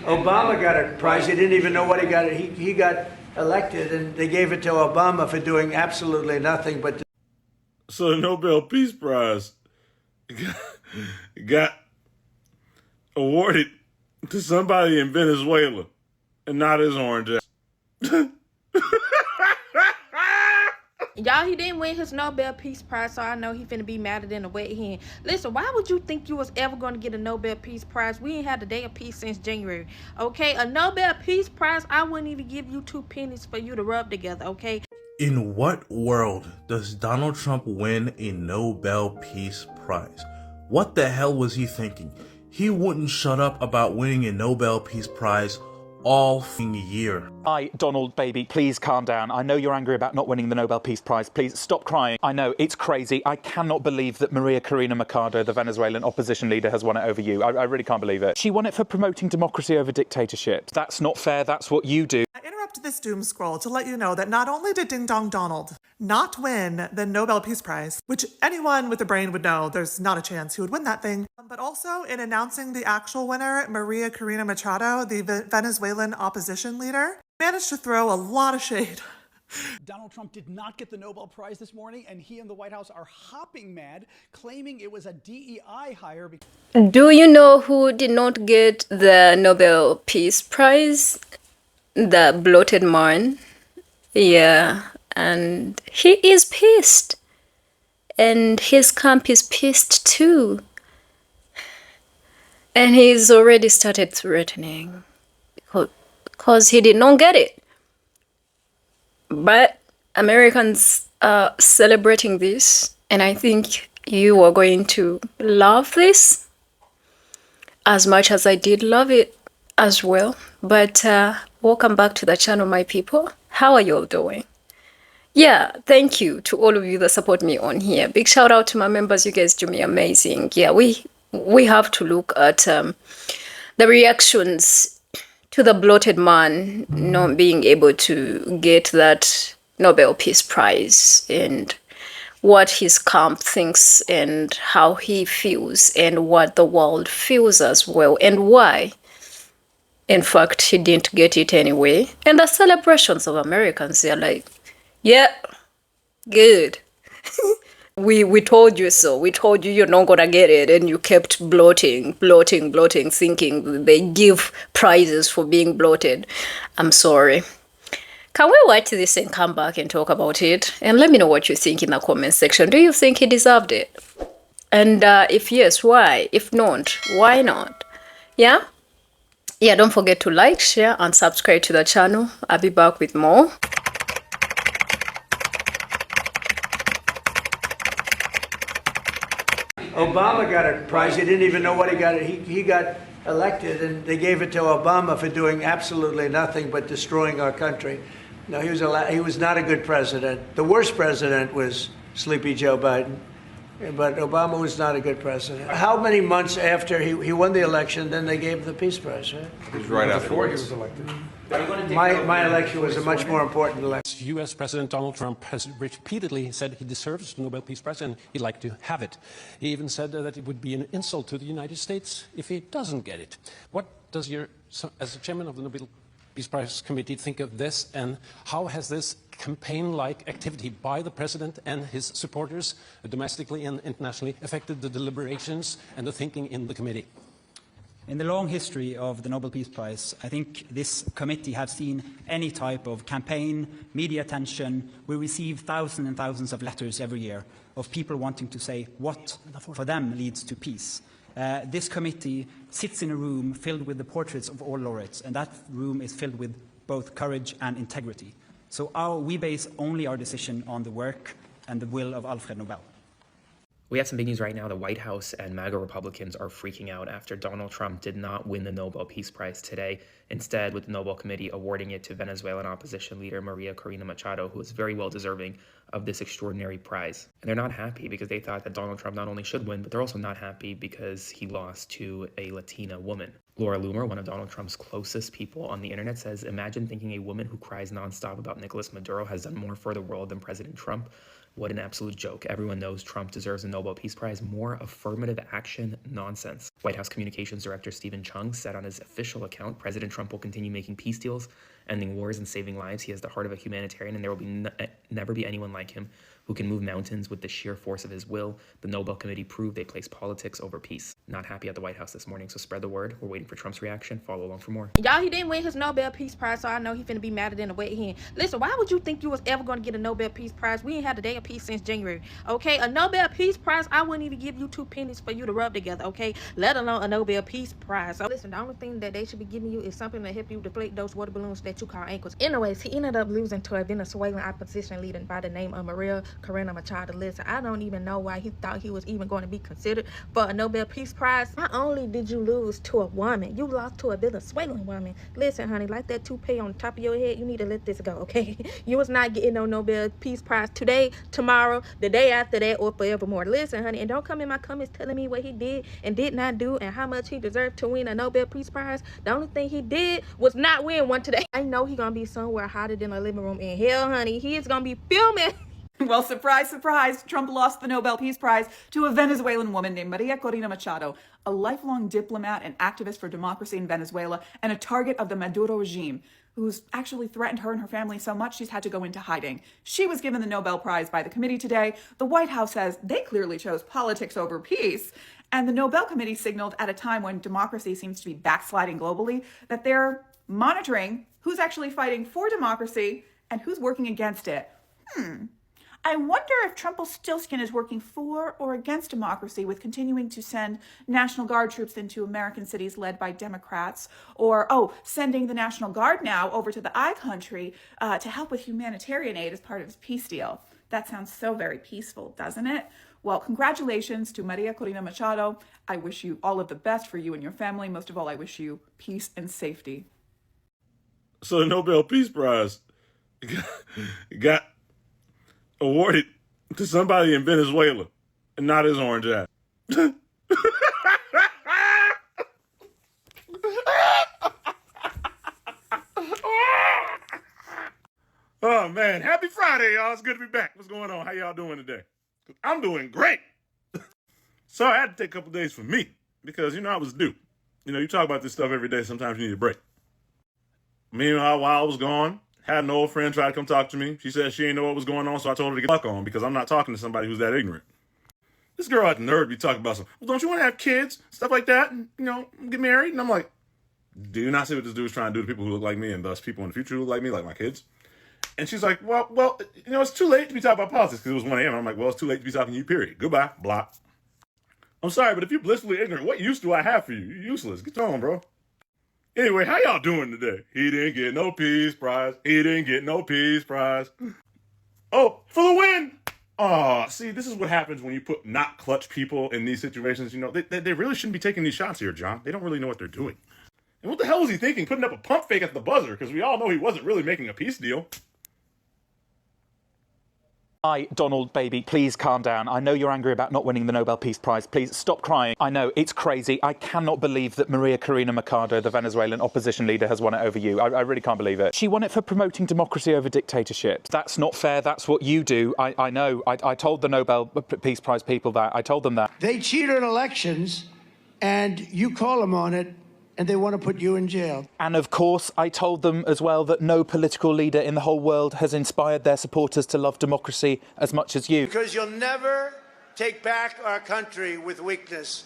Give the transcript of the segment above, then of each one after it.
Obama got a prize. He didn't even know what he got. He got elected, and they gave it to Obama for doing absolutely nothing but. So the Nobel Peace Prize got awarded to somebody in Venezuela and not his orange ass. Y'all, he didn't win his Nobel Peace Prize, so I know he finna be madder than a wet hen. Listen, why would you think you was ever gonna get a Nobel Peace Prize? We ain't had the day of peace since January, okay? A Nobel Peace Prize, I wouldn't even give you 2 pennies for you to rub together, okay? In what world does Donald Trump win a Nobel Peace Prize? What the hell was he thinking? He wouldn't shut up about winning a Nobel Peace Prize all year. Hi, Donald, baby, please calm down. I know you're angry about not winning the Nobel Peace Prize. Please stop crying. I know, it's crazy. I cannot believe that Maria Corina Machado, the Venezuelan opposition leader, has won it over you. I really can't believe it. She won it for promoting democracy over dictatorship. That's not fair. That's what you do. I interrupt this doom scroll to let you know that not only did Ding Dong Donald not win the Nobel Peace Prize, which anyone with a brain would know there's not a chance he would win that thing, but also in announcing the actual winner, Maria Corina Machado, the Venezuelan opposition leader, managed to throw a lot of shade. Donald Trump did not get the Nobel Prize this morning, and he and the White House are hopping mad, claiming it was a DEI hire. Do you know who did not get the Nobel Peace Prize? The bloated man. Yeah, and he is pissed. And his camp is pissed too. And he's already started threatening because he did not get it. But Americans are celebrating this, and I think you are going to love this as much as I did love it as well. But welcome back to the channel, my people. How are you all doing? Yeah, thank you to all of you that support me on here. Big shout out to my members. You guys do me amazing. Yeah, we have to look at the reactions to the bloated man not being able to get that Nobel Peace Prize, and what his camp thinks and how he feels and what the world feels as well, and why in fact he didn't get it anyway. And the celebrations of Americans, they're like, yeah, good. We told you so. We told you you're not gonna get it, and you kept bloating, thinking they give prizes for being bloated. I'm sorry. Can we watch this and come back and talk about it? And let me know what you think in the comment section. Do you think he deserved it? And if yes, why? If not, why not? Yeah? Yeah, don't forget to like, share, and subscribe to the channel. I'll be back with more. Obama got a prize. He didn't even know what he got. He got elected, and they gave it to Obama for doing absolutely nothing but destroying our country. No, he was not a good president. The worst president was Sleepy Joe Biden, but Obama was not a good president. How many months after he won the election, then they gave the Peace Prize, right? It was right after he was elected. My election was a much more important election. U.S. President Donald Trump has repeatedly said he deserves the Nobel Peace Prize and he'd like to have it. He even said that it would be an insult to the United States if he doesn't get it. What does as the chairman of the Nobel Peace Prize Committee, think of this, and how has this campaign-like activity by the president and his supporters, domestically and internationally, affected the deliberations and the thinking in the committee? In the long history of the Nobel Peace Prize, I think this committee has seen any type of campaign, media attention. We receive thousands and thousands of letters every year of people wanting to say what for them leads to peace. This committee sits in a room filled with the portraits of all laureates, and that room is filled with both courage and integrity. So we base only our decision on the work and the will of Alfred Nobel. We have some big news right now. The White House and MAGA Republicans are freaking out after Donald Trump did not win the Nobel Peace Prize today. Instead, with the Nobel Committee awarding it to Venezuelan opposition leader Maria Corina Machado, who is very well deserving of this extraordinary prize. And they're not happy because they thought that Donald Trump not only should win, but they're also not happy because he lost to a Latina woman. Laura Loomer, one of Donald Trump's closest people on the internet, says, imagine thinking a woman who cries nonstop about Nicolas Maduro has done more for the world than President Trump. What an absolute joke. Everyone knows Trump deserves a Nobel Peace Prize. More affirmative action nonsense. White House Communications Director Stephen Chung said on his official account, President Trump will continue making peace deals, ending wars and saving lives. He has the heart of a humanitarian, and there will be never be anyone like him who can move mountains with the sheer force of his will. The Nobel Committee proved they place politics over peace. Not happy at the White House this morning, so spread the word. We're waiting for Trump's reaction. Follow along for more. Y'all, he didn't win his Nobel Peace Prize, so I know he finna be madder than a wet hen. Listen, why would you think you was ever gonna get a Nobel Peace Prize? We ain't had a day of peace since January, okay? A Nobel Peace Prize, I wouldn't even give you 2 pennies for you to rub together, okay? Let alone a Nobel Peace Prize. So listen, the only thing that they should be giving you is something to help you deflate those water balloons that you call ankles. Anyways, he ended up losing to a Venezuelan opposition leader by the name of Maria Corina Machado. Listen, I don't even know why he thought he was even going to be considered for a Nobel Peace Prize. Not only did you lose to a woman, you lost to a Venezuelan woman. Listen, honey, like that toupee on the top of your head, you need to let this go, okay? You was not getting no Nobel Peace Prize today, tomorrow, the day after that, or forevermore. Listen, honey, and don't come in my comments telling me what he did and did not do and how much he deserved to win a Nobel Peace Prize. The only thing he did was not win one today. I know he gonna be somewhere hotter than a living room in hell, honey. He is gonna be filming. Well, surprise, surprise, Trump lost the Nobel Peace Prize to a Venezuelan woman named Maria Corina Machado, a lifelong diplomat and activist for democracy in Venezuela and a target of the Maduro regime, who's actually threatened her and her family so much she's had to go into hiding. She was given the Nobel Prize by the committee today. The White House says they clearly chose politics over peace. And the Nobel Committee signaled at a time when democracy seems to be backsliding globally that they're monitoring who's actually fighting for democracy and who's working against it. I wonder if Trumpelstiltskin is working for or against democracy with continuing to send National Guard troops into American cities led by Democrats, or, sending the National Guard now over to the I country to help with humanitarian aid as part of his peace deal. That sounds so very peaceful, doesn't it? Well, congratulations to Maria Corina Machado. I wish you all of the best for you and your family. Most of all, I wish you peace and safety. So the Nobel Peace Prize got awarded to somebody in Venezuela and not his orange ass. Oh man, happy Friday, y'all. It's good to be back. What's going on? How y'all doing today? I'm doing great. So I had to take a couple days for me because, I was due. You talk about this stuff every day. Sometimes you need a break. Meanwhile, while I was gone, had an old friend try to come talk to me. She said she didn't know what was going on, so I told her to get the fuck on because I'm not talking to somebody who's that ignorant. This girl had the nerve to be talking about well, don't you want to have kids? Stuff like that, and, get married? And I'm like, do you not see what this dude is trying to do to people who look like me and thus people in the future who look like me, like my kids? And she's like, well, it's too late to be talking about politics because it was 1 a.m. I'm like, well, it's too late to be talking to you, period. Goodbye, block. I'm sorry, but if you're blissfully ignorant, what use do I have for you? You're useless. Get on, bro. Anyway, how y'all doing today? He didn't get no peace prize. He didn't get no peace prize. Oh, for the win! Oh, see, this is what happens when you put not clutch people in these situations. They really shouldn't be taking these shots here, John. They don't really know what they're doing. And what the hell was he thinking, putting up a pump fake at the buzzer? Because we all know he wasn't really making a peace deal. Hi, Donald, baby, please calm down. I know you're angry about not winning the Nobel Peace Prize. Please stop crying. I know, it's crazy. I cannot believe that Maria Corina Machado, the Venezuelan opposition leader, has won it over you. I really can't believe it. She won it for promoting democracy over dictatorship. That's not fair. That's what you do. I know. I told the Nobel Peace Prize people that. I told them that. They cheated elections, and you call them on it, and they want to put you in jail. And of course, I told them as well that no political leader in the whole world has inspired their supporters to love democracy as much as you. Because you'll never take back our country with weakness.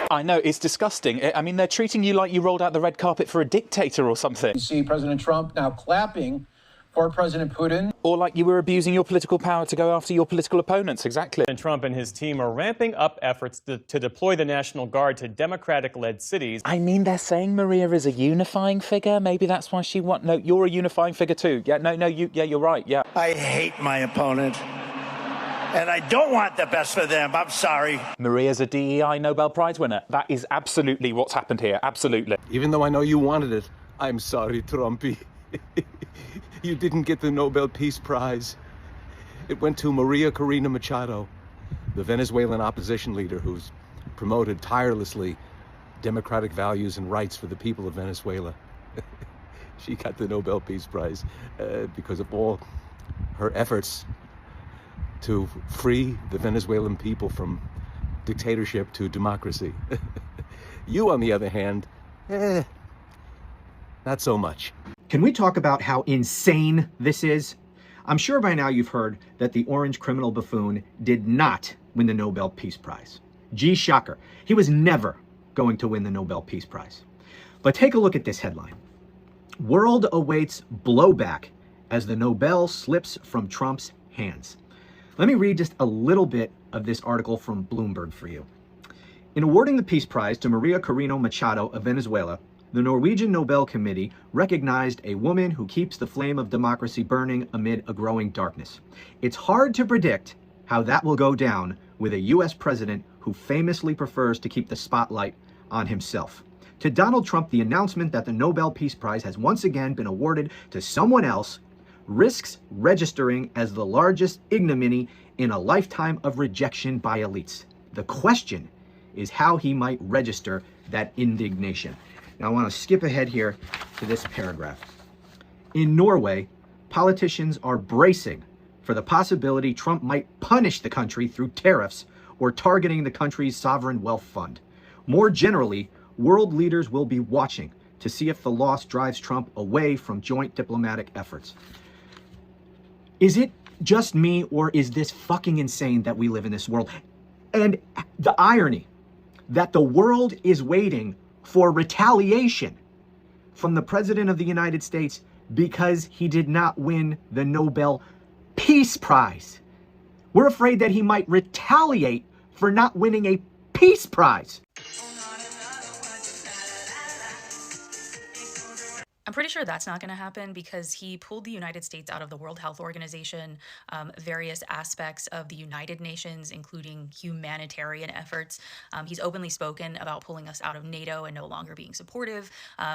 I know, it's disgusting. I mean, they're treating you like you rolled out the red carpet for a dictator or something. You see President Trump now clapping for President Putin. Or like you were abusing your political power to go after your political opponents, exactly. And Trump and his team are ramping up efforts to deploy the National Guard to Democratic-led cities. I mean, they're saying Maria is a unifying figure. Maybe that's why she won. No, you're a unifying figure too. Yeah, you're right, yeah. I hate my opponent, and I don't want the best for them. I'm sorry. Maria's a DEI Nobel Prize winner. That is absolutely what's happened here, absolutely. Even though I know you wanted it, I'm sorry, Trumpy. You didn't get the Nobel Peace Prize. It went to Maria Corina Machado, the Venezuelan opposition leader who's promoted tirelessly democratic values and rights for the people of Venezuela. She got the Nobel Peace Prize because of all her efforts to free the Venezuelan people from dictatorship to democracy. You, on the other hand, not so much. Can we talk about how insane this is? I'm sure by now you've heard that the orange criminal buffoon did not win the Nobel Peace Prize. Gee, shocker. He was never going to win the Nobel Peace Prize. But take a look at this headline. World awaits blowback as the Nobel slips from Trump's hands. Let me read just a little bit of this article from Bloomberg for you. In awarding the Peace Prize to Maria Corina Machado of Venezuela, the Norwegian Nobel Committee recognized a woman who keeps the flame of democracy burning amid a growing darkness. It's hard to predict how that will go down with a U.S. president who famously prefers to keep the spotlight on himself. To Donald Trump, the announcement that the Nobel Peace Prize has once again been awarded to someone else risks registering as the largest ignominy in a lifetime of rejection by elites. The question is how he might register that indignation. Now I want to skip ahead here to this paragraph. In Norway, politicians are bracing for the possibility Trump might punish the country through tariffs or targeting the country's sovereign wealth fund. More generally, world leaders will be watching to see if the loss drives Trump away from joint diplomatic efforts. Is it just me, or is this fucking insane that we live in this world? And the irony that the world is waiting for retaliation from the President of the United States because he did not win the Nobel Peace Prize. We're afraid that he might retaliate for not winning a Peace Prize. I'm pretty sure that's not going to happen because he pulled the United States out of the World Health Organization, various aspects of the United Nations, including humanitarian efforts. He's openly spoken about pulling us out of NATO and no longer being supportive.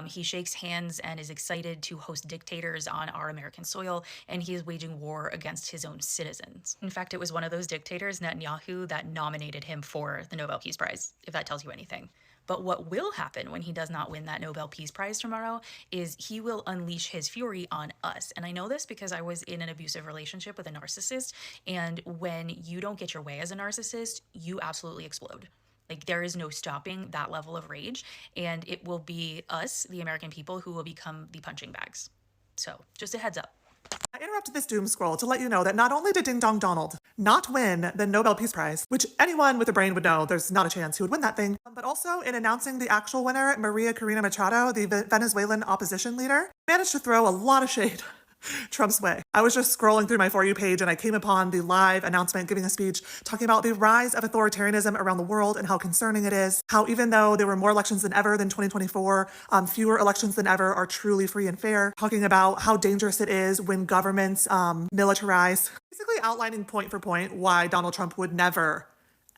He shakes hands and is excited to host dictators on our American soil, and he is waging war against his own citizens. In fact, it was one of those dictators, Netanyahu, that nominated him for the Nobel Peace Prize, if that tells you anything. But what will happen when he does not win that Nobel Peace Prize tomorrow is he will unleash his fury on us. And I know this because I was in an abusive relationship with a narcissist. And when you don't get your way as a narcissist, you absolutely explode. Like, there is no stopping that level of rage. And it will be us, the American people, who will become the punching bags. So just a heads up. I interrupted this doom scroll to let you know that not only did Ding Dong Donald not win the Nobel Peace Prize, which anyone with a brain would know there's not a chance he would win that thing, but also in announcing the actual winner, Maria Corina Machado, the Venezuelan opposition leader, managed to throw a lot of shade Trump's way. I was just scrolling through my For You page and I came upon the live announcement giving a speech talking about the rise of authoritarianism around the world and how concerning it is, how even though there were more elections than ever than 2024, fewer elections than ever are truly free and fair, talking about how dangerous it is when governments militarize, basically outlining point for point why Donald Trump would never,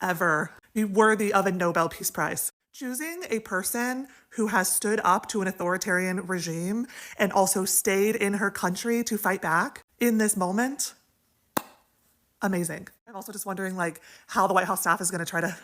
ever be worthy of a Nobel Peace Prize. Choosing a person who has stood up to an authoritarian regime and also stayed in her country to fight back in this moment, amazing. I'm also just wondering, like, how the White House staff is going to try to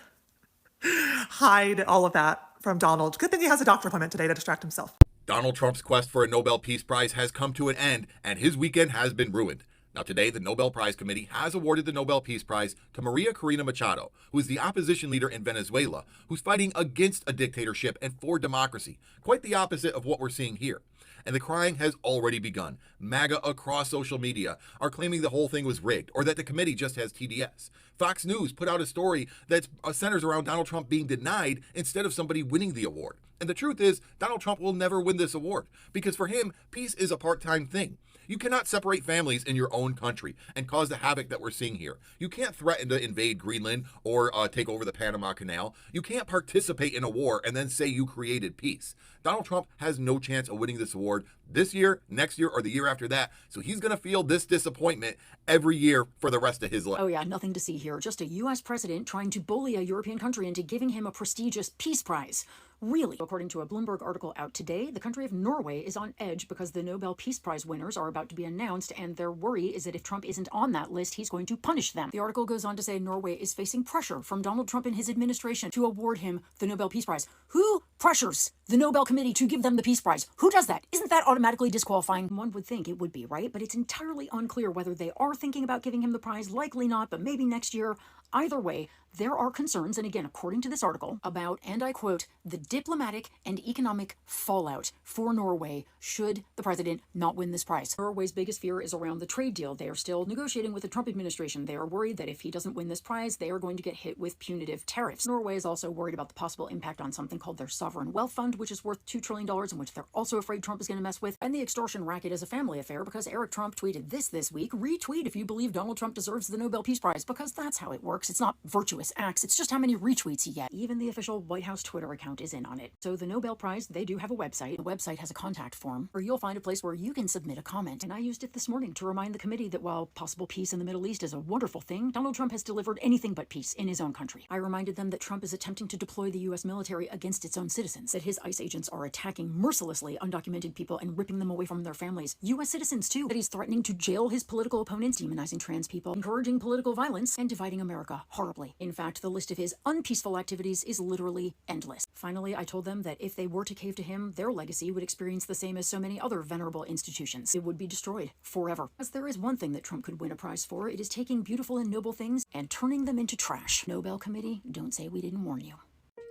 hide all of that from Donald. Good thing he has a doctor appointment today to distract himself. Donald Trump's quest for a Nobel Peace Prize has come to an end, and his weekend has been ruined. Now today, the Nobel Prize Committee has awarded the Nobel Peace Prize to Maria Corina Machado, who is the opposition leader in Venezuela, who's fighting against a dictatorship and for democracy. Quite the opposite of what we're seeing here. And the crying has already begun. MAGA across social media are claiming the whole thing was rigged, or that the committee just has TDS. Fox News put out a story that centers around Donald Trump being denied instead of somebody winning the award. And the truth is, Donald Trump will never win this award, because for him, peace is a part-time thing. You cannot separate families in your own country and cause the havoc that we're seeing here. You can't threaten to invade Greenland or take over the Panama Canal. You can't participate in a war and then say you created peace. Donald Trump has no chance of winning this award this year, next year, or the year after that. So he's going to feel this disappointment every year for the rest of his life. Oh yeah, nothing to see here. Just a U.S. president trying to bully a European country into giving him a prestigious peace prize. Really, according to a Bloomberg article out today, the country of Norway is on edge because the Nobel Peace Prize winners are about to be announced, and their worry is that if Trump isn't on that list, he's going to punish them. The article goes on to say Norway is facing pressure from Donald Trump and his administration to award him the Nobel Peace Prize. Who pressures the Nobel Committee to give them the Peace Prize. Who does that? Isn't that automatically disqualifying? One would think it would be, right? But it's entirely unclear whether they are thinking about giving him the prize. Likely not, but maybe next year. Either way, there are concerns, and again, according to this article, about, and I quote, the diplomatic and economic fallout for Norway should the president not win this prize. Norway's biggest fear is around the trade deal. They are still negotiating with the Trump administration. They are worried that if he doesn't win this prize, they are going to get hit with punitive tariffs. Norway is also worried about the possible impact on something called their sovereign wealth fund, which is worth $2 trillion, and which they're also afraid Trump is going to mess with. And the extortion racket is a family affair because Eric Trump tweeted this week. Retweet if you believe Donald Trump deserves the Nobel Peace Prize, because that's how it works. It's not virtuous acts, it's just how many retweets he gets. Even the official White House Twitter account is in on it. So the Nobel Prize, they do have a website. The website has a contact form where you'll find a place where you can submit a comment. And I used it this morning to remind the committee that while possible peace in the Middle East is a wonderful thing, Donald Trump has delivered anything but peace in his own country. I reminded them that Trump is attempting to deploy the US military against its own citizens, that his ICE agents are attacking mercilessly undocumented people and ripping them away from their families. US citizens too, that he's threatening to jail his political opponents, demonizing trans people, encouraging political violence, and dividing America horribly. In fact, the list of his unpeaceful activities is literally endless. Finally, I told them that if they were to cave to him, their legacy would experience the same as so many other venerable institutions. It would be destroyed forever. As there is one thing that Trump could win a prize for, it is taking beautiful and noble things and turning them into trash. Nobel Committee, don't say we didn't warn you.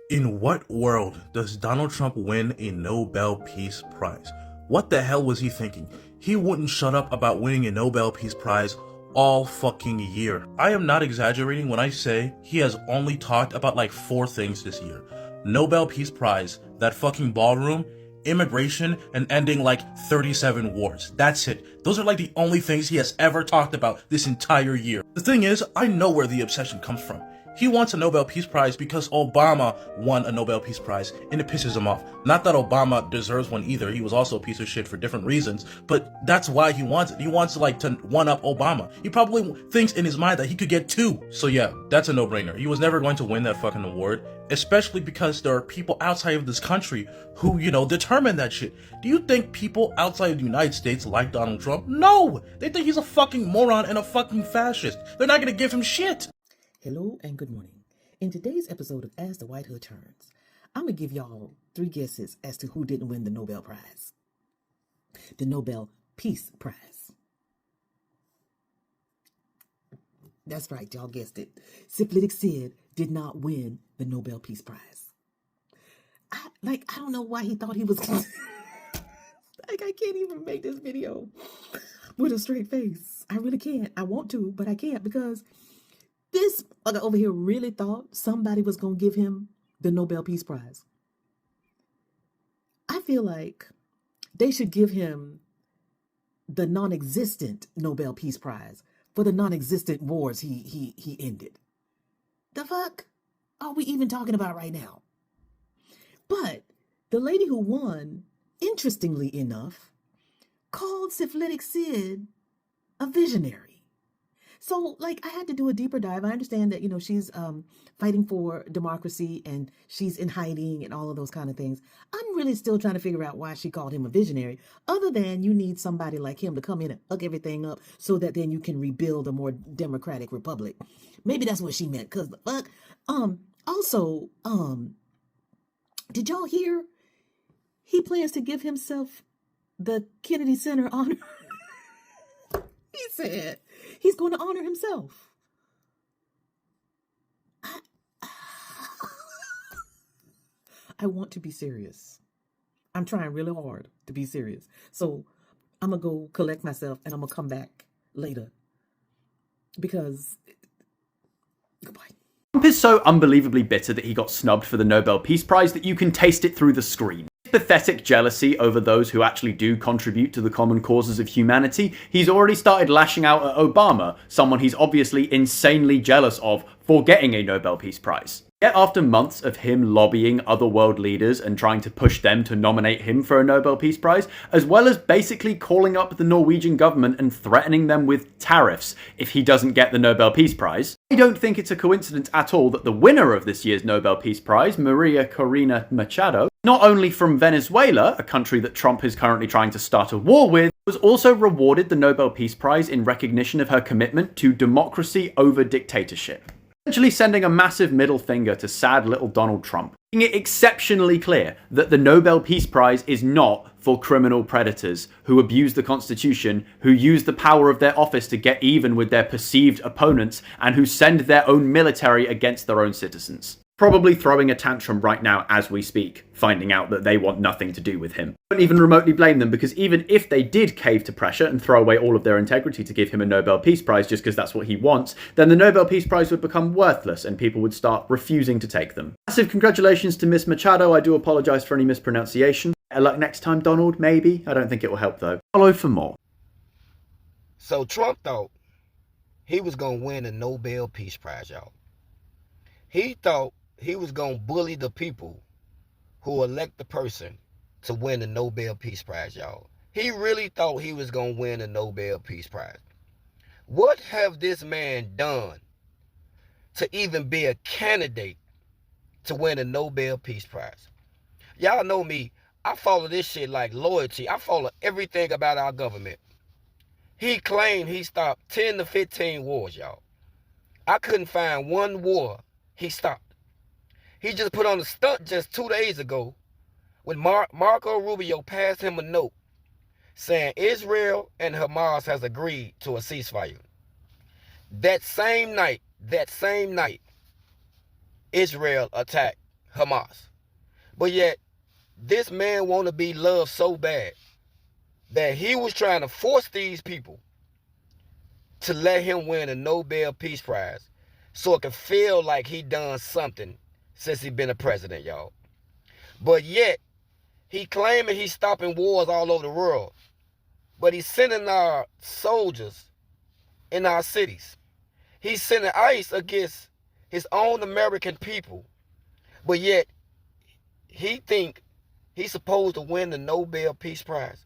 In what world does Donald Trump win a Nobel Peace Prize? What the hell was he thinking? He wouldn't shut up about winning a Nobel Peace Prize all fucking year. I am not exaggerating when I say he has only talked about like 4 things this year. Nobel Peace Prize, that fucking ballroom, immigration, and ending like 37 wars. That's it. Those are like the only things he has ever talked about this entire year. The thing is, I know where the obsession comes from. He wants a Nobel Peace Prize because Obama won a Nobel Peace Prize, and it pisses him off. Not that Obama deserves one either. He was also a piece of shit for different reasons, but that's why he wants it. He wants to one-up Obama. He probably thinks in his mind that he could get 2. So yeah, that's a no-brainer. He was never going to win that fucking award, especially because there are people outside of this country who, determine that shit. Do you think people outside of the United States like Donald Trump? No! They think he's a fucking moron and a fucking fascist. They're not gonna give him shit. Hello and good morning. In today's episode of As the White Hood Turns, I'm going to give y'all 3 guesses as to who didn't win the Nobel Prize. The Nobel Peace Prize. That's right, y'all guessed it. Syphilitic Sid did not win the Nobel Peace Prize. I don't know why he thought he was... I can't even make this video with a straight face. I really can't. I want to, but I can't because... this mother over here really thought somebody was going to give him the Nobel Peace Prize. I feel like they should give him the non-existent Nobel Peace Prize for the non-existent wars he ended. The fuck are we even talking about right now? But the lady who won, interestingly enough, called Syphilitic Sid a visionary. So, I had to do a deeper dive. I understand that, she's fighting for democracy and she's in hiding and all of those kind of things. I'm really still trying to figure out why she called him a visionary, other than you need somebody like him to come in and fuck everything up so that then you can rebuild a more democratic republic. Maybe that's what she meant, because the fuck. Also, did y'all hear? He plans to give himself the Kennedy Center honor. He said he's going to honor himself. I want to be serious. I'm trying really hard to be serious. So I'm going to go collect myself and I'm going to come back later. Because... goodbye. Trump is so unbelievably bitter that he got snubbed for the Nobel Peace Prize that you can taste it through the screen. Pathetic jealousy over those who actually do contribute to the common causes of humanity, he's already started lashing out at Obama, someone he's obviously insanely jealous of for getting a Nobel Peace Prize. Yet after months of him lobbying other world leaders and trying to push them to nominate him for a Nobel Peace Prize, as well as basically calling up the Norwegian government and threatening them with tariffs if he doesn't get the Nobel Peace Prize, I don't think it's a coincidence at all that the winner of this year's Nobel Peace Prize, Maria Corina Machado, not only from Venezuela, a country that Trump is currently trying to start a war with, was also rewarded the Nobel Peace Prize in recognition of her commitment to democracy over dictatorship. essentially sending a massive middle finger to sad little Donald Trump, making it exceptionally clear that the Nobel Peace Prize is not for criminal predators who abuse the Constitution, who use the power of their office to get even with their perceived opponents, and who send their own military against their own citizens. Probably throwing a tantrum right now as we speak, finding out that they want nothing to do with him. I don't even remotely blame them, because even if they did cave to pressure and throw away all of their integrity to give him a Nobel Peace Prize just because that's what he wants, then the Nobel Peace Prize would become worthless and people would start refusing to take them. Massive congratulations to Miss Machado. I do apologise for any mispronunciation. Better luck next time, Donald, maybe. I don't think it will help though. Follow for more. So Trump thought he was going to win the Nobel Peace Prize, y'all. He thought he was going to bully the people who elect the person to win the Nobel Peace Prize, y'all. He really thought he was going to win the Nobel Peace Prize. What have this man done to even be a candidate to win the Nobel Peace Prize? Y'all know me. I follow this shit like loyalty. I follow everything about our government. He claimed he stopped 10 to 15 wars, y'all. I couldn't find one war he stopped. He just put on a stunt just 2 days ago when Marco Rubio passed him a note saying Israel and Hamas has agreed to a ceasefire. That same night, Israel attacked Hamas. But yet, this man want to be loved so bad that he was trying to force these people to let him win a Nobel Peace Prize so it could feel like he done something since he been a president, y'all. But yet, he claiming he's stopping wars all over the world. But he's sending our soldiers in our cities. He's sending ICE against his own American people. But yet, he think he's supposed to win the Nobel Peace Prize.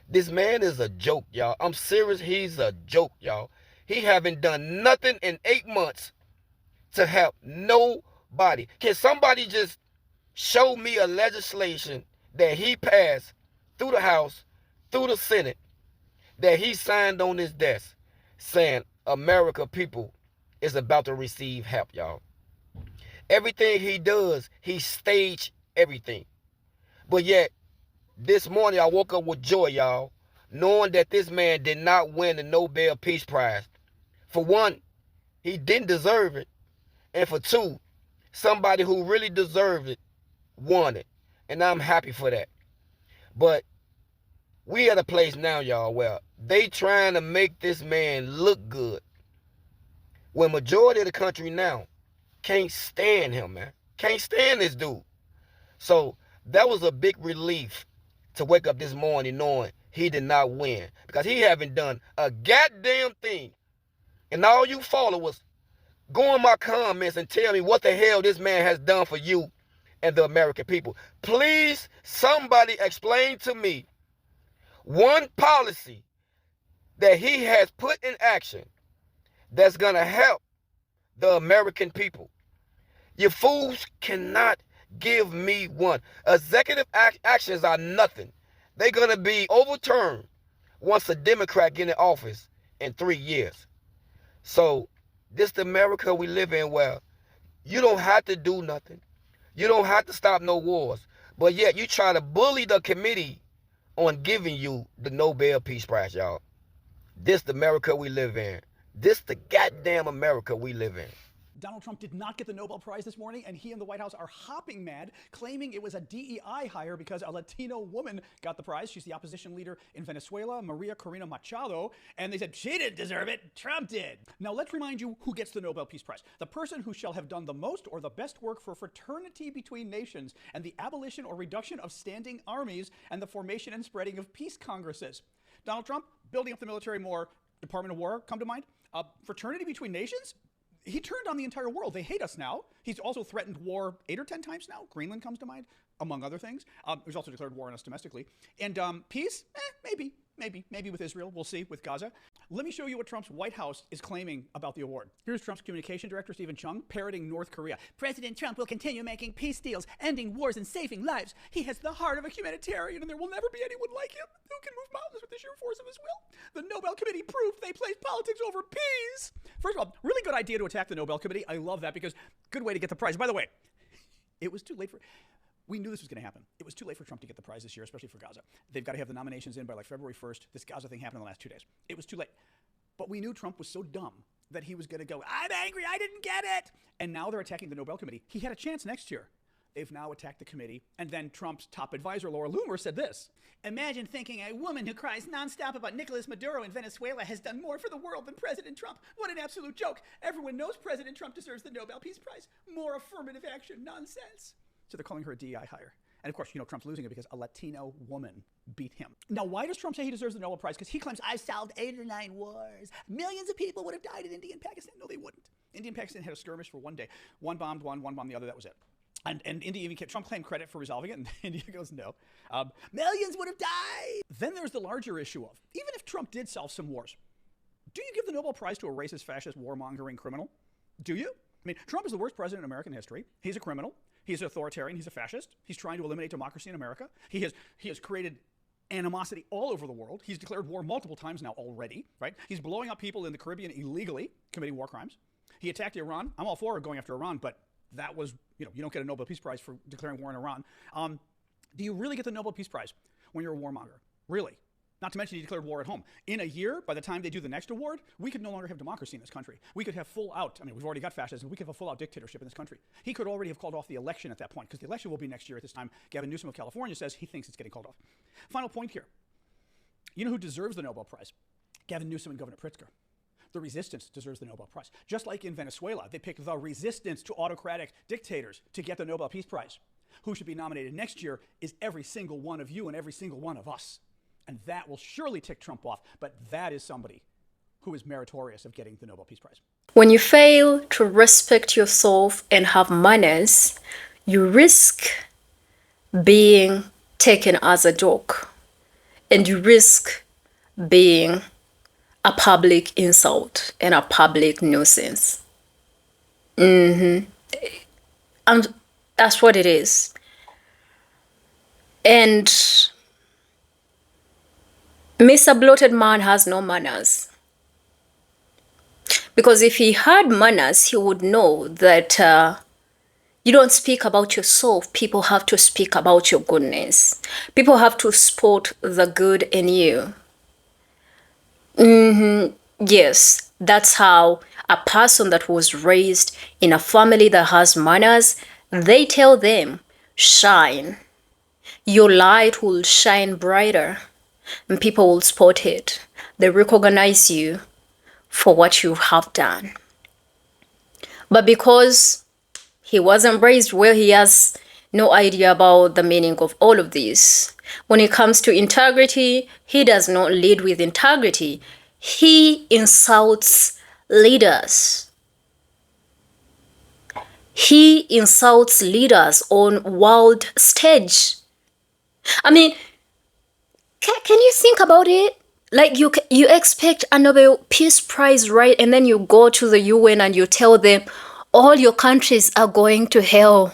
This man is a joke, y'all. I'm serious, he's a joke, y'all. He haven't done nothing in 8 months to help nobody. Can somebody just show me a legislation that he passed through the House, through the Senate, that he signed on his desk saying America people is about to receive help, y'all? Everything he does, he staged everything. But yet, this morning I woke up with joy, y'all, knowing that this man did not win the Nobel Peace Prize. For one, he didn't deserve it. And for two, somebody who really deserved it won it. And I'm happy for that. But we at a place now, y'all, where they trying to make this man look good, when majority of the country now can't stand him, man. Can't stand this dude. So that was a big relief to wake up this morning knowing he did not win, because he haven't done a goddamn thing. And all you followers, go in my comments and tell me what the hell this man has done for you and the American people. Please, somebody explain to me one policy that he has put in action that's going to help the American people. You fools cannot give me one. Executive actions are nothing. They're going to be overturned once a Democrat get in office in 3 years. So this the America we live in, where you don't have to do nothing. You don't have to stop no wars. But yet you try to bully the committee on giving you the Nobel Peace Prize, y'all. This the America we live in. This the goddamn America we live in. Donald Trump did not get the Nobel Prize this morning, and he and the White House are hopping mad, claiming it was a DEI hire because a Latino woman got the prize. She's the opposition leader in Venezuela, Maria Corina Machado, and they said she didn't deserve it, Trump did. Now let's remind you who gets the Nobel Peace Prize. The person who shall have done the most or the best work for fraternity between nations and the abolition or reduction of standing armies and the formation and spreading of peace congresses. Donald Trump, building up the military more, Department of War come to mind. Fraternity between nations? He turned on the entire world. They hate us now. He's also threatened war 8 or 10 times now. Greenland comes to mind, among other things. He's also declared war on us domestically. And peace? Maybe with Israel. We'll see with Gaza. Let me show you what Trump's White House is claiming about the award. Here's Trump's communication director, Stephen Chung, parroting North Korea. President Trump will continue making peace deals, ending wars, and saving lives. He has the heart of a humanitarian, and there will never be anyone like him who can move mountains with the sheer force of his will. The Nobel Committee proved they placed politics over peace. First of all, really good idea to attack the Nobel Committee. I love that because good way to get the prize. By the way, it was too late for... We knew this was going to happen. It was too late for Trump to get the prize this year, especially for Gaza. They've got to have the nominations in by like February 1st. This Gaza thing happened in the last 2 days. It was too late. But we knew Trump was so dumb that he was going to go, I'm angry, I didn't get it. And now they're attacking the Nobel Committee. He had a chance next year. They've now attacked the committee. And then Trump's top advisor, Laura Loomer, said this. Imagine thinking a woman who cries nonstop about Nicolas Maduro in Venezuela has done more for the world than President Trump. What an absolute joke. Everyone knows President Trump deserves the Nobel Peace Prize. More affirmative action nonsense. So they're calling her a DEI hire. And of course, you know, Trump's losing it because a Latino woman beat him. Now, why does Trump say he deserves the Nobel Prize? Because he claims, I've solved 8 or 9 wars. Millions of people would have died in India and Pakistan. No, they wouldn't. India and Pakistan had a skirmish for one day. One bombed one bombed the other, that was it. And India even Trump claimed credit for resolving it, and India goes, no. Millions would have died. Then there's the larger issue of, even if Trump did solve some wars, do you give the Nobel Prize to a racist, fascist, warmongering criminal? Do you? I mean, Trump is the worst president in American history. He's a criminal. He's an authoritarian. He's a fascist. He's trying to eliminate democracy in America. He has created animosity all over the world. He's declared war multiple times now already, right? He's blowing up people in the Caribbean illegally, committing war crimes. He attacked Iran. I'm all for going after Iran, but that was, you don't get a Nobel Peace Prize for declaring war in Iran. Do you really get the Nobel Peace Prize when you're a warmonger? Really? Not to mention he declared war at home. In a year, by the time they do the next award, we could no longer have democracy in this country. We could have full out, we've already got fascism, we could have a full out dictatorship in this country. He could already have called off the election at that point, because the election will be next year at this time. Gavin Newsom of California says he thinks it's getting called off. Final point here. You know who deserves the Nobel Prize? Gavin Newsom and Governor Pritzker. The resistance deserves the Nobel Prize. Just like in Venezuela, they picked the resistance to autocratic dictators to get the Nobel Peace Prize. Who should be nominated next year is every single one of you and every single one of us. And that will surely tick Trump off, but that is somebody who is meritorious of getting the Nobel Peace Prize. When you fail to respect yourself and have manners, you risk being taken as a joke, and you risk being a public insult and a public nuisance. That's what it is. And Mr. Bloated Man has no manners. Because if he had manners, he would know that you don't speak about yourself. People have to speak about your goodness. People have to spot the good in you. Yes, that's how a person that was raised in a family that has manners, they tell them, shine. Your light will shine brighter. And people will spot it. They recognize you for what you have done. But because he wasn't raised well, he has no idea about the meaning of all of this. When it comes to integrity, he does not lead with integrity. He insults leaders. He insults leaders on world stage. Can you think about it? Like you expect a Nobel Peace Prize, right? And then you go to the UN and you tell them all your countries are going to hell.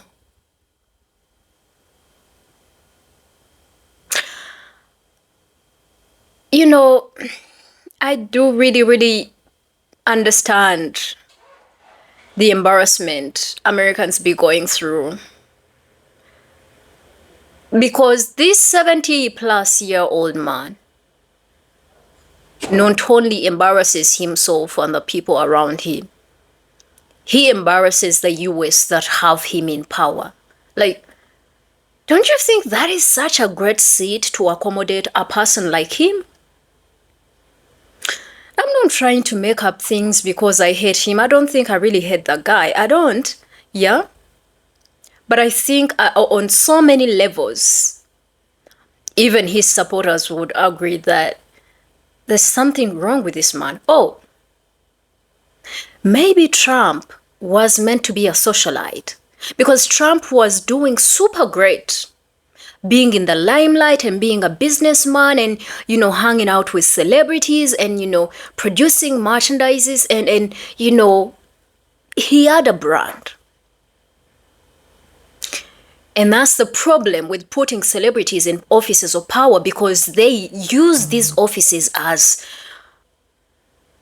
I do really understand the embarrassment Americans be going through. Because this 70-plus-year-old man not only embarrasses himself and the people around him, he embarrasses the US that have him in power. Like, don't you think that is such a great seat to accommodate a person like him? I'm not trying to make up things because I hate him. I don't think I really hate that guy. I don't. Yeah? But I think on so many levels, even his supporters would agree that there's something wrong with this man. Oh, maybe Trump was meant to be a socialite because Trump was doing super great being in the limelight and being a businessman and, hanging out with celebrities and, producing merchandises and he had a brand. And that's the problem with putting celebrities in offices of power, because they use these offices as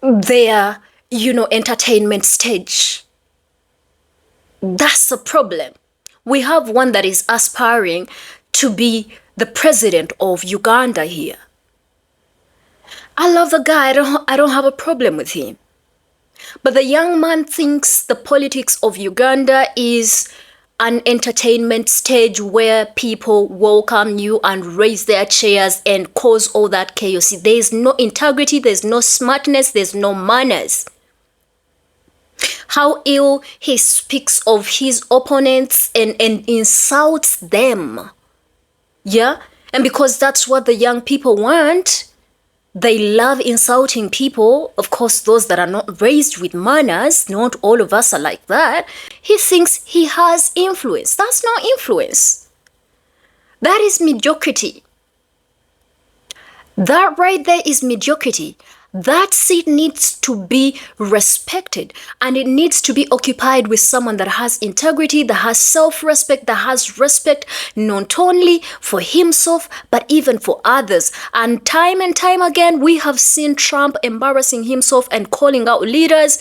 their, entertainment stage. That's the problem. We have one that is aspiring to be the president of Uganda here. I love the guy. I don't have a problem with him. But the young man thinks the politics of Uganda is an entertainment stage where people welcome you and raise their chairs and cause all that chaos. There's no integrity, there's no smartness, there's no manners. How ill he speaks of his opponents and insults them. Yeah? And because that's what the young people want, they love insulting people. Of course, those that are not raised with manners, not all of us are like that. He thinks he has influence. That's not influence. That is mediocrity. That right there is mediocrity. That seat needs to be respected, and it needs to be occupied with someone that has integrity, that has self-respect, that has respect not only for himself, but even for others. And time again, we have seen Trump embarrassing himself and calling out leaders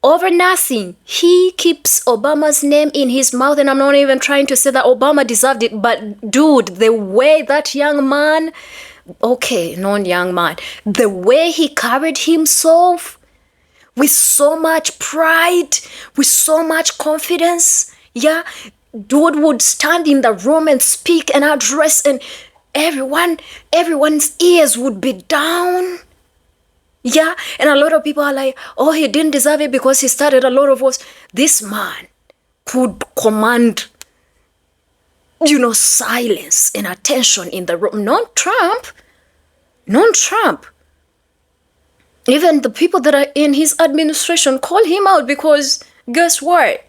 over nothing. He keeps Obama's name in his mouth, and I'm not even trying to say that Obama deserved it, but dude, the way that young man, okay, non-young man, the way he carried himself with so much pride, with so much confidence, yeah, dude would stand in the room and speak and address, and everyone's ears would be down. Yeah, and a lot of people are like, oh, he didn't deserve it because he started a lot of wars. This man could command, silence and attention in the room. Not Trump. Even the people that are in his administration call him out because guess what?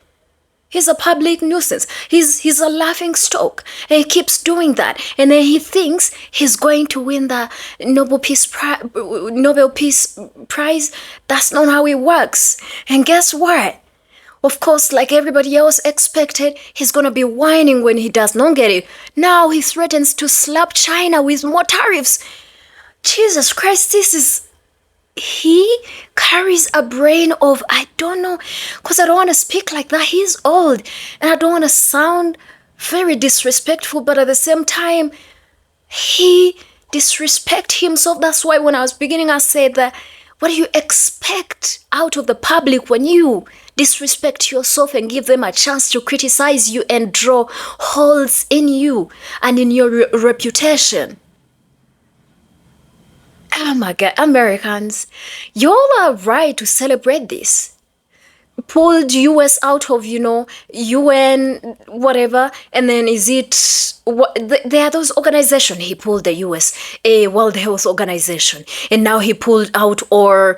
He's a public nuisance. He's a laughing stock. And he keeps doing that. And then he thinks he's going to win the Nobel Peace Prize. That's not how it works. And guess what? Of course, like everybody else expected, he's going to be whining when he does not get it. Now he threatens to slap China with more tariffs. Jesus Christ, he carries a brain of, I don't know, because I don't want to speak like that. He's old, and I don't want to sound very disrespectful, but at the same time, he disrespects himself. That's why when I was beginning, I said that, what do you expect out of the public when you disrespect yourself and give them a chance to criticize you and draw holes in you and in your reputation? Oh my God, Americans, y'all are right to celebrate this. Pulled US out of, UN, whatever, and then there are those organizations. He pulled the US, a World Health Organization, and now he pulled out, or,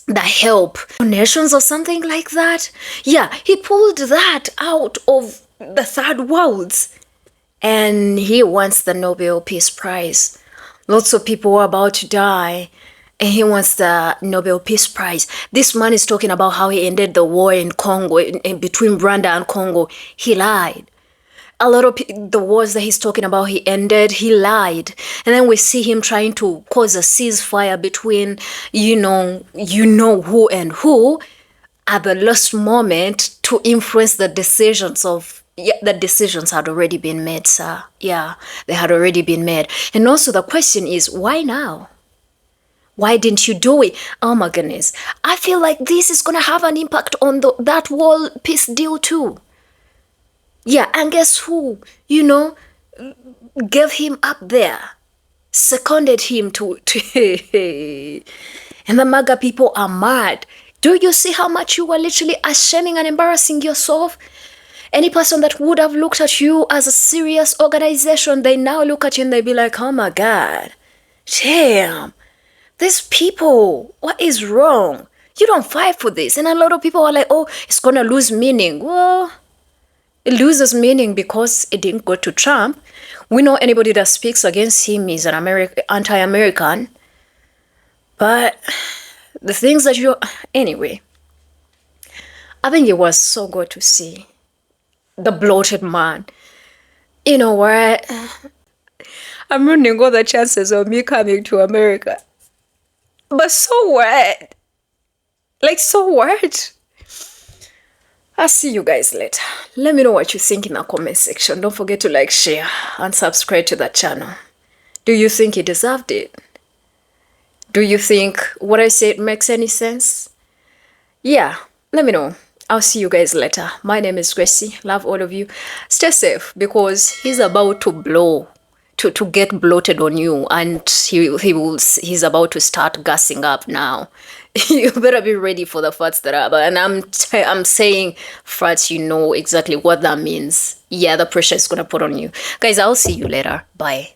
the help nations or something like that. Yeah, he pulled that out of the third worlds, and he wants the Nobel Peace Prize. Lots of people are about to die, and he wants the Nobel Peace Prize. This man is talking about how he ended the war in Congo, in between Rwanda and Congo. He lied. A lot of the wars that he's talking about he ended, he lied. And then we see him trying to cause a ceasefire between, who and who at the last moment to influence the decisions of. Yeah, the decisions had already been made, sir. Yeah, they had already been made. And also the question is, why now? Why didn't you do it? Oh my goodness. I feel like this is going to have an impact on that world peace deal too. Yeah, and guess who, gave him up there, seconded him to and the MAGA people are mad. Do you see how much you were literally shaming and embarrassing yourself? Any person that would have looked at you as a serious organization, they now look at you and they be like, oh my God, damn, these people, what is wrong? You don't fight for this. And a lot of people are like, oh, it's going to lose meaning. Well, It loses meaning because it didn't go to Trump. We know anybody that speaks against him is an anti-American. But the things that anyway, I think it was so good to see the bloated man. You know what? I'm ruining all the chances of me coming to America. But so what? Like, so what? I'll see you guys later. Let me know what you think in the comment section. Don't forget to like, share, and subscribe to the channel. Do you think he deserved it? Do you think what I said makes any sense? Yeah, let me know. I'll see you guys later. My name is Gracie. Love all of you. Stay safe because he's about to blow. To get bloated on you, and he's about to start gassing up now. You better be ready for the farts that are. And I'm saying farts, you know exactly what that means. Yeah, the pressure is gonna put on you, guys. I'll see you later. Bye.